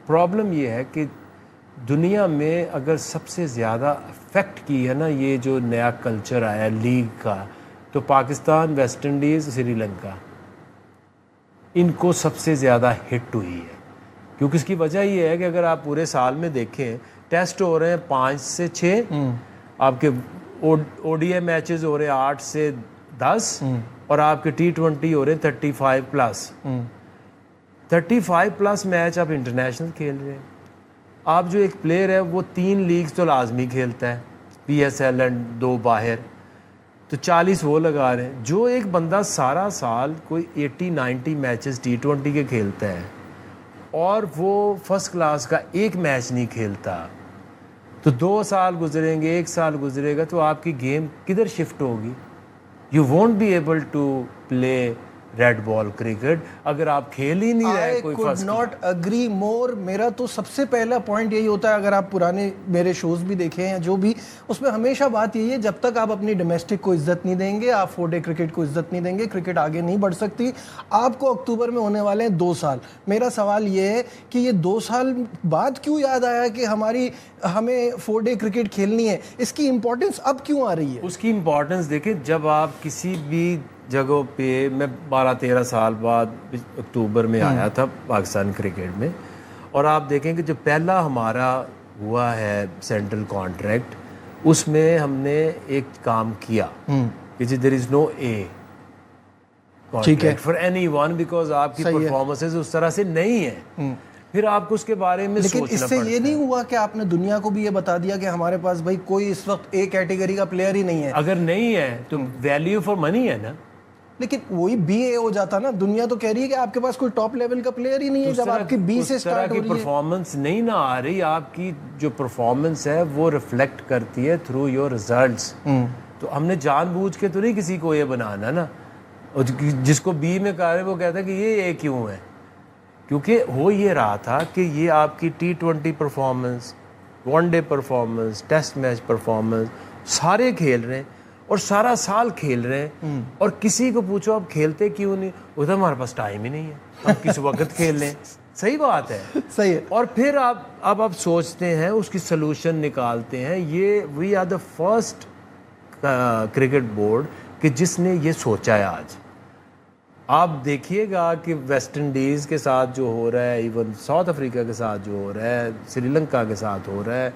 Problem یہ ہے کہ دنیا میں اگر سب سے زیادہ افیکٹ کی ہے نا یہ جو نیا کلچر آیا لیگ کا, تو پاکستان, ویسٹ انڈیز, سری لنکا, ان کو سب سے زیادہ ہٹ ہوئی ہے. کیونکہ اس کی وجہ یہ ہے کہ اگر آپ پورے سال میں دیکھیں ٹیسٹ ہو رہے ہیں 5 سے 6, آپ کے او ڈی اے میچز ہو رہے ہیں 8 سے 10, اور آپ کے T20 ہو رہے ہیں 35+. 35+ میچ آپ انٹرنیشنل کھیل رہے ہیں. آپ جو ایک پلیئر ہے وہ 3 لیگز تو لازمی کھیلتا ہے, PSL اینڈ 2 باہر, تو 40 وہ لگا رہے ہیں. جو ایک بندہ سارا سال کوئی 80-90 میچز T20 کے کھیلتا ہے اور وہ فرسٹ کلاس کا ایک میچ نہیں کھیلتا, تو 2 سال گزریں گے, 1 سال گزرے گا, تو آپ کی گیم کدھر شفٹ ہوگی؟ You won't be able to play red ball cricket اگر آپ کھیل ہی نہیں رہے کوئی first. I could not agree more. میرا تو سب سے پہلا پوائنٹ یہی ہوتا ہے, اگر آپ پرانے میرے شوز بھی دیکھیں ہیں جو بھی, اس میں ہمیشہ بات یہی ہے جب تک آپ اپنی ڈومیسٹک کو عزت نہیں دیں گے, آپ 4 ڈے کرکٹ کو عزت نہیں دیں گے, کرکٹ آگے نہیں بڑھ سکتی. آپ کو اکتوبر میں ہونے والے ہیں 2 سال. میرا سوال یہ ہے کہ یہ 2 سال بعد کیوں یاد آیا کہ ہمیں 4 ڈے کرکٹ کھیلنی ہے؟ اس کی امپورٹنس اب کیوں آ رہی ہے؟ اس کی امپورٹنس دیکھیں, جب آپ کسی بھی جگہوں پہ, میں 12-13 سال بعد اکتوبر میں آیا تھا پاکستان کرکٹ میں, اور آپ دیکھیں کہ جو پہلا ہمارا ہوا ہے سینٹرل کانٹریکٹ, اس میں ہم نے ایک کام کیا کہ there is no a contract for anyone, because آپ کی پرفارمنسز اس طرح سے نہیں ہیں. پھر آپ کو اس کے بارے میں سوچنا پڑتا ہے. لیکن اس سے یہ نہیں ہوا کہ آپ نے دنیا کو بھی یہ بتا دیا کہ ہمارے پاس بھائی کوئی اس وقت اے کیٹیگری کا پلیئر ہی نہیں ہے؟ اگر نہیں ہے تو ویلیو فار منی ہے نا. لیکن وہی بی اے ہو جاتا نا, دنیا تو کہہ رہی ہے کہ آپ کے پاس کوئی ٹاپ لیول کا پلیئر ہی نہیں ہے جب آپ کی بی سے سٹارٹ ہو رہی ہے. پرفارمنس نہیں نہ آ رہی, آپ کی جو پرفارمنس ہے وہ ریفلیکٹ کرتی ہے تھرو یور ریزلٹس. تو ہم نے جان بوجھ کے تو نہیں کسی کو یہ بنانا نا, جس کو بی میں کہا رہے وہ کہتا ہے کہ یہ اے کیوں ہے, کیونکہ ہو یہ رہا تھا کہ یہ آپ کی T20 performance, 1 day performance, test match performance, سارے کھیل رہے ہیں اور سارا سال کھیل رہے ہیں, اور کسی کو پوچھو آپ کھیلتے کیوں نہیں, وہ تو ہمارے پاس ٹائم ہی نہیں ہے, ہم کس وقت کھیل لیں. صحیح بات ہے, صحیح ہے. اور پھر آپ سوچتے ہیں, اس کی سلوشن نکالتے ہیں. یہ we are the first cricket board کہ جس نے یہ سوچا ہے. آج آپ دیکھیے گا کہ ویسٹ انڈیز کے ساتھ جو ہو رہا ہے, ایون ساؤتھ افریقہ کے ساتھ جو ہو رہا ہے, سری لنکا کے ساتھ ہو رہا ہے,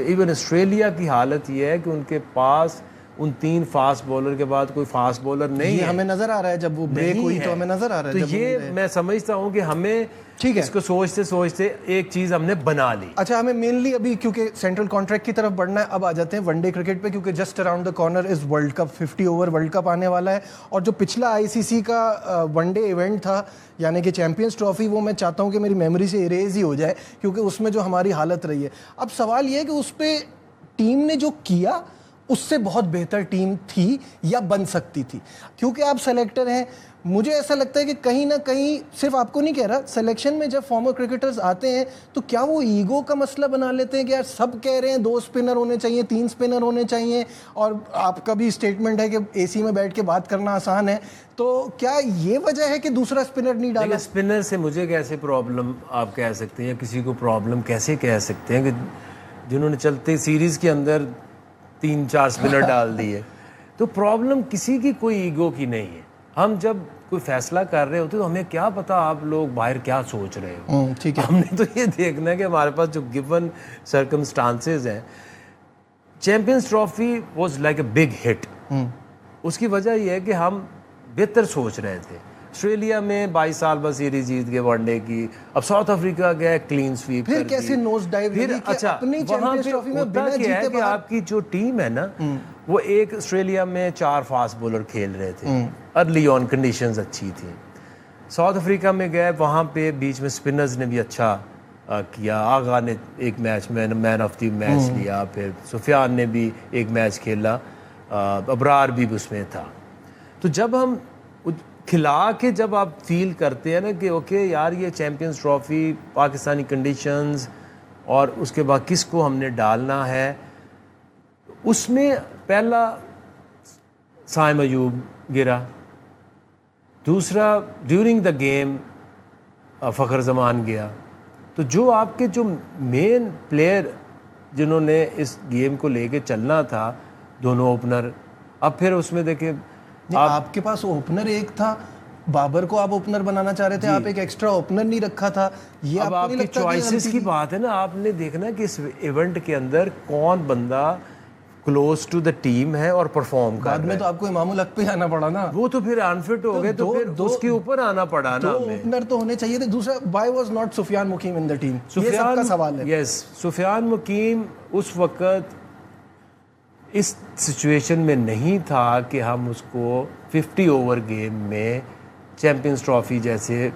ایون آسٹریلیا کی حالت یہ ہے کہ ان کے پاس ان 3 فاسٹ بولر کے بعد کوئی فاسٹ بولر نہیں ہے. ہمیں نظر آ رہا ہے جب وہ بریک ہوئی تو ہمیں نظر آ رہا ہے. تو یہ میں سمجھتا ہوں کہ ہمیں اس کو سوچتے سوچتے ایک چیز ہم نے بنا لی. اچھا, ہمیں مینلی ابھی کیونکہ سینٹرل کانٹریکٹ کی طرف بڑھنا ہے, اب آ جاتے ہیں ون ڈے کرکٹ پہ, کیونکہ just around the corner is world cup. 50 over world cup آنے والا ہے, اور جو پچھلا ICC کا ون ڈے ایونٹ تھا یعنی کہ چیمپئنز ٹرافی, وہ میں چاہتا ہوں کہ میری میموری سے اریز ہی ہو جائے, کیونکہ اس میں جو ہماری حالت رہی ہے. اب سوال یہ ہے کہ اس پہ ٹیم نے جو کیا اس سے بہت بہتر ٹیم تھی یا بن سکتی تھی, کیونکہ آپ سلیکٹر ہیں. مجھے ایسا لگتا ہے کہ کہیں نہ کہیں, صرف آپ کو نہیں کہہ رہا, سلیکشن میں جب فارمر کرکٹرز آتے ہیں تو کیا وہ ایگو کا مسئلہ بنا لیتے ہیں کہ یار سب کہہ رہے ہیں 2 اسپنر ہونے چاہیے, 3 اسپنر ہونے چاہیے, اور آپ کا بھی اسٹیٹمنٹ ہے کہ AC میں بیٹھ کے بات کرنا آسان ہے, تو کیا یہ وجہ ہے کہ دوسرا اسپنر نہیں ڈالا؟ اسپنر سے مجھے کیسے پرابلم آپ کہہ سکتے ہیں, یا کسی کو پرابلم کیسے کہہ سکتے ہیں کہ جنہوں نے چلتے سیریز کے اندر 3-4 اسپنر ڈال دیے. تو پرابلم کسی کی کوئی ایگو کی نہیں ہے. ہم جب کوئی فیصلہ کر رہے ہوتے تو ہمیں کیا پتا آپ لوگ باہر کیا سوچ رہے ہو. ہم نے تو یہ دیکھنا ہے کہ ہمارے پاس جو گیون سرکمسٹانسز ہیں. Champions trophy was like a big hit. اس کی وجہ یہ ہے کہ ہم بہتر سوچ رہے تھے. آسٹریلیا میں 22 سال بعد سیریز جیت گئے 1 ڈے کی, اب ساؤتھ افریقہ گئے کلین سویپ, پھر کیسے نوز ڈائیو لگی کہ اپنی چیمپئنز ٹرافی میں بنا جیتے کہ آپ کی جو ٹیم ہے نا, وہ ایک آسٹریلیا میں 4 فاسٹ بولر کھیل رہے تھے, ارلی آن کنڈیشنز اچھی تھیں. ساؤتھ افریقہ میں گئے, وہاں پہ بیچ میں اسپنرز نے بھی اچھا کیا. آغا نے ایک میچ میں مین آف دی میچ لیا, پھر سفیان نے بھی ایک میچ کھیلا, ابرار بھی اس میں تھا. تو جب ہم کھلا کے جب آپ فیل کرتے ہیں نا کہ اوکے یار یہ چیمپئنز ٹرافی, پاکستانی کنڈیشنز, اور اس کے بعد کس کو ہم نے ڈالنا ہے, اس میں پہلا سائم ایوب گرا, دوسرا ڈیورنگ دا گیم فخر زمان گیا, تو جو آپ کے جو مین پلیئر جنہوں نے اس گیم کو لے کے چلنا تھا، دونوں اوپنر، اب پھر اس میں دیکھیں آپ کے پاس اوپنر ایک تھا، بابر کو آپ اوپنر بنانا چاہ رہے تھے، آپ ایک ایکسٹرا اوپنر نہیں رکھا تھا. یہ اب آپ کی چوائسیز کی بات ہے نا. آپ نے دیکھنا کہ اس ایونٹ کے اندر کون بندہ کلوز ٹو دا ٹیم ہے اور پرفارم کر رہا ہے. بعد میں تو آپ کو امام الحق پہ آنا پڑا نا. وہ تو پھر انفٹ ہو گئے تو پھر اس کے اوپر آنا پڑا نا. اوپنر تو ہونے چاہیے تھے. دوسرا وائی واز ناٹ سفیان مقیم ان دا ٹیم؟ یہ سب کا سوال ہے. یس، سفیان مقیم اس وقت اس سچویشن میں نہیں تھا کہ ہم اس کو 50 اوور گیم میں چیمپئنز ٹرافی جیسے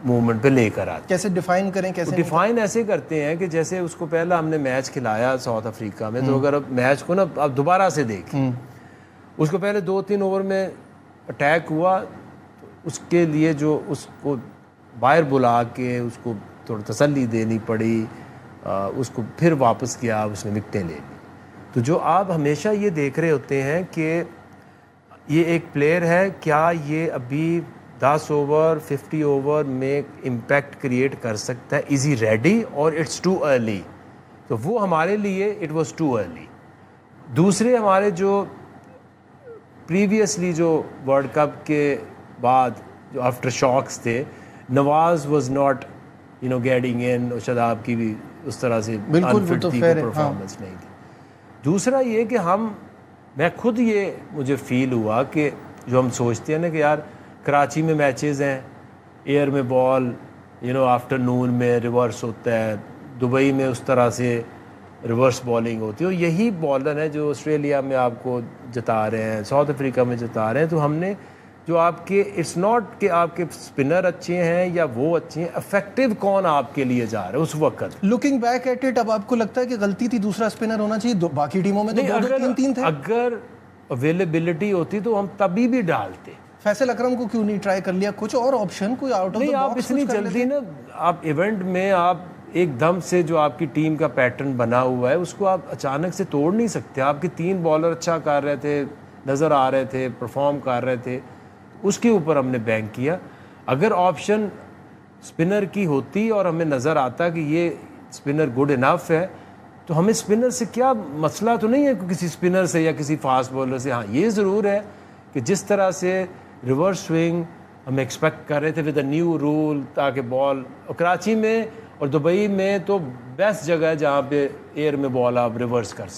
موومنٹ پہ لے کر آتے. کیسے ڈیفائن کریں؟ کیسے ڈیفائن ایسے کرتے ہیں کہ جیسے اس کو پہلا ہم نے میچ کھلایا ساؤتھ افریقہ میں، تو اگر اب میچ کو نا آپ دوبارہ سے دیکھیں، اس کو پہلے 2-3 اوور میں اٹیک ہوا، تو اس کے لیے جو اس کو باہر بلا کے اس کو تھوڑا تسلی دینی پڑی، اس کو پھر واپس کیا، اس نے وکٹیں لے لی. تو جو آپ ہمیشہ یہ دیکھ رہے ہوتے ہیں کہ یہ ایک پلیئر ہے، کیا یہ ابھی 10 اوور 50 اوور میں امپیکٹ کریٹ کر سکتا ہے؟ از ہی ریڈی اور اٹس ٹو ارلی؟ تو وہ ہمارے لیے اٹ واز ٹو ارلی. دوسرے ہمارے جو پریویسلی جو ورلڈ کپ کے بعد جو آفٹر شاکس تھے، نواز واز ناٹ گیٹنگ ان، اور شاداب کی بھی اس طرح سے انفٹ تھی، پرفارمنس نہیں تھی. دوسرا یہ کہ میں خود یہ مجھے فیل ہوا کہ جو ہم سوچتے ہیں نا کہ یار کراچی میں میچز ہیں، ایئر میں بال آفٹر نون میں ریورس ہوتا ہے، دبئی میں اس طرح سے ریورس بالنگ ہوتی ہے، اور یہی بالر ہے جو آسٹریلیا میں آپ کو جتا رہے ہیں، ساؤتھ افریقہ میں جتا رہے ہیں. تو ہم نے جو آپ کے اٹس ناٹ کہ آپ کے اسپنر اچھے ہیں یا وہ اچھے ہیں، افیکٹو کون آپ کے لیے جا رہا ہے اس وقت. لوکنگ بیک ایٹ اٹ، اب آپ کو لگتا ہے کہ غلطی تھی دوسرا اسپنر ہونا چاہیے؟ باقی ٹیموں میں تو 2-3 تھے. اگر اویلیبلٹی ہوتی تو ہم تبھی بھی ڈالتے. فیصل اکرم کو کیوں نہیں ٹرائی کر لیا؟ کچھ اور آپشن، کوئی آؤٹ آف دا باکس؟ اتنی جلدی نا آپ ایونٹ میں آپ ایک دم سے جو آپ کی ٹیم کا پیٹرن بنا ہوا ہے اس کو آپ اچانک سے توڑ نہیں سکتے. آپ کے 3 بالر اچھا کر رہے تھے، نظر آ رہے تھے، پرفارم کر رہے تھے، اس کے اوپر ہم نے بینک کیا. اگر آپشن اسپنر کی ہوتی اور ہمیں نظر آتا کہ یہ اسپنر گڈ انف ہے، تو ہمیں اسپنر سے کیا مسئلہ تو نہیں ہے کسی اسپنر سے یا کسی فاسٹ بالر سے. ہاں یہ ضرور ہے کہ جس طرح سے ریورس سوئنگ ہم ایکسپیکٹ کر رہے تھے ود اے نیو رول، تاکہ بال کراچی میں اور دبئی میں تو بیسٹ جگہ ہے جہاں پہ ایئر میں بال آپ ریورس کر سکتے.